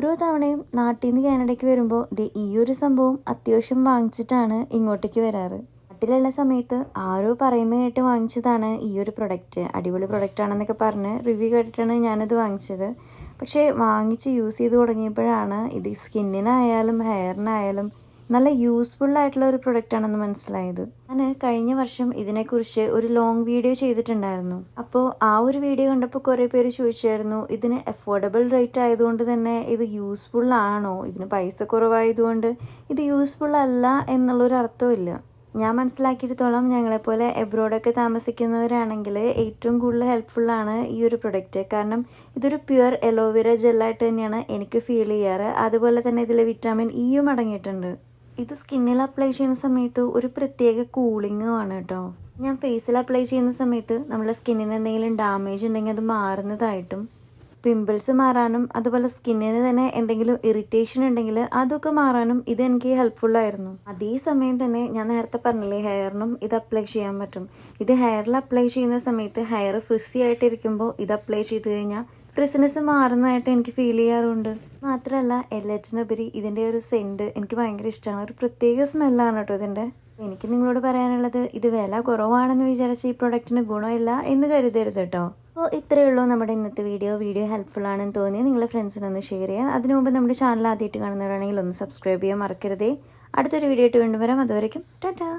ഓരോ തവണയും നാട്ടിൽ നിന്ന് കാനഡയ്ക്ക് വരുമ്പോൾ ഈ ഒരു സംഭവം അത്യാവശ്യം വാങ്ങിച്ചിട്ടാണ് ഇങ്ങോട്ടേക്ക് വരാറ്. നാട്ടിലുള്ള സമയത്ത് ആരോ പറയുന്നത് കേട്ട് വാങ്ങിച്ചതാണ് ഈ ഒരു പ്രൊഡക്റ്റ്. അടിപൊളി പ്രൊഡക്റ്റ് ആണെന്നൊക്കെ പറഞ്ഞ് റിവ്യൂ കേട്ടിട്ടാണ് ഞാനത് വാങ്ങിച്ചത്. പക്ഷേ വാങ്ങിച്ച് യൂസ് ചെയ്ത് തുടങ്ങിയപ്പോഴാണ് ഇത് സ്കിന്നിനായാലും ഹെയറിനായാലും നല്ല യൂസ്ഫുള്ളായിട്ടുള്ള ഒരു പ്രൊഡക്റ്റാണെന്ന് മനസ്സിലായത്. ഞാൻ കഴിഞ്ഞ വർഷം ഇതിനെക്കുറിച്ച് ഒരു ലോങ് വീഡിയോ ചെയ്തിട്ടുണ്ടായിരുന്നു. അപ്പോൾ ആ ഒരു വീഡിയോ കണ്ടപ്പോൾ കുറേ പേര് ചോദിച്ചായിരുന്നു, ഇതിന് അഫോർഡബിൾ റേറ്റ് ആയതുകൊണ്ട് തന്നെ ഇത് യൂസ്ഫുൾ ആണോ, ഇതിന് പൈസ കുറവായതുകൊണ്ട് ഇത് യൂസ്ഫുൾ അല്ല എന്നുള്ളൊരു അർത്ഥമില്ല. ഞാൻ മനസ്സിലാക്കിയെടുത്തോളം ഞങ്ങളെപ്പോലെ എബ്രോഡൊക്കെ താമസിക്കുന്നവരാണെങ്കിൽ ഏറ്റവും കൂടുതൽ ഹെൽപ്ഫുള്ളാണ് ഈ ഒരു പ്രൊഡക്റ്റ്. കാരണം ഇതൊരു പ്യുവർ അലോവേര ജെല്ലായിട്ട് തന്നെയാണ് എനിക്ക് ഫീൽ ചെയ്യാറ്. അതുപോലെ തന്നെ ഇതിൽ വിറ്റാമിൻ ഇയും അടങ്ങിയിട്ടുണ്ട്. ഇത് സ്കിന്നിൽ അപ്ലൈ ചെയ്യുന്ന സമയത്ത് ഒരു പ്രത്യേക കൂളിങ്ങും ആണ് കേട്ടോ. ഞാൻ ഫേസിൽ അപ്ലൈ ചെയ്യുന്ന സമയത്ത് നമ്മുടെ സ്കിന്നിന് എന്തെങ്കിലും ഡാമേജ് ഉണ്ടെങ്കിൽ അത് മാറുന്നതായിട്ടും, പിമ്പിൾസ് മാറാനും അതുപോലെ സ്കിന്നിന് തന്നെ എന്തെങ്കിലും ഇറിറ്റേഷൻ ഉണ്ടെങ്കിൽ അതൊക്കെ മാറാനും ഇത് എനിക്ക് ഹെൽപ്ഫുള്ളായിരുന്നു. അതേസമയം തന്നെ ഞാൻ നേരത്തെ പറഞ്ഞില്ലേ, ഹെയറിനും ഇത് അപ്ലൈ ചെയ്യാൻ പറ്റും. ഇത് ഹെയറിൽ അപ്ലൈ ചെയ്യുന്ന സമയത്ത് ഹെയർ ഫ്രിസി ആയിട്ടിരിക്കുമ്പോൾ ഇത് അപ്ലൈ ചെയ്ത് കഴിഞ്ഞാൽ ഫ്രിസിനെസ് മാറുന്നതായിട്ട് എനിക്ക് ഫീൽ ചെയ്യാറുണ്ട്. മാത്രമല്ല എല്ലാറ്റിനുപരി ഇതിൻ്റെ ഒരു സെൻറ്റ് എനിക്ക് ഭയങ്കര ഇഷ്ടമാണ്. ഒരു പ്രത്യേക സ്മെല്ലാണ് കേട്ടോ ഇതിൻ്റെ. എനിക്ക് നിങ്ങളോട് പറയാനുള്ളത്, ഇത് വില കുറവാണെന്ന് വിചാരിച്ച് ഈ പ്രൊഡക്റ്റിന് ഗുണമില്ല എന്ന് കരുതരുത് കേട്ടോ. അപ്പോൾ ഇത്രയേ ഉള്ളൂ നമ്മുടെ ഇന്നത്തെ വീഡിയോ ഹെൽപ്ഫുൾ ആണെന്ന് തോന്നി നിങ്ങളുടെ ഫ്രണ്ട്സിനൊന്ന് ഷെയർ ചെയ്യാം. അതിനു മുമ്പ് നമ്മുടെ ചാനൽ ആദ്യമായിട്ട് കാണുന്നവരാണെങ്കിൽ ഒന്ന് സബ്സ്ക്രൈബ് ചെയ്യാൻ മറക്കരുതേ. അടുത്തൊരു വീഡിയോ ആയിട്ട് വീണ്ടും വരാം. അതുവരേക്കും ടാറ്റാ.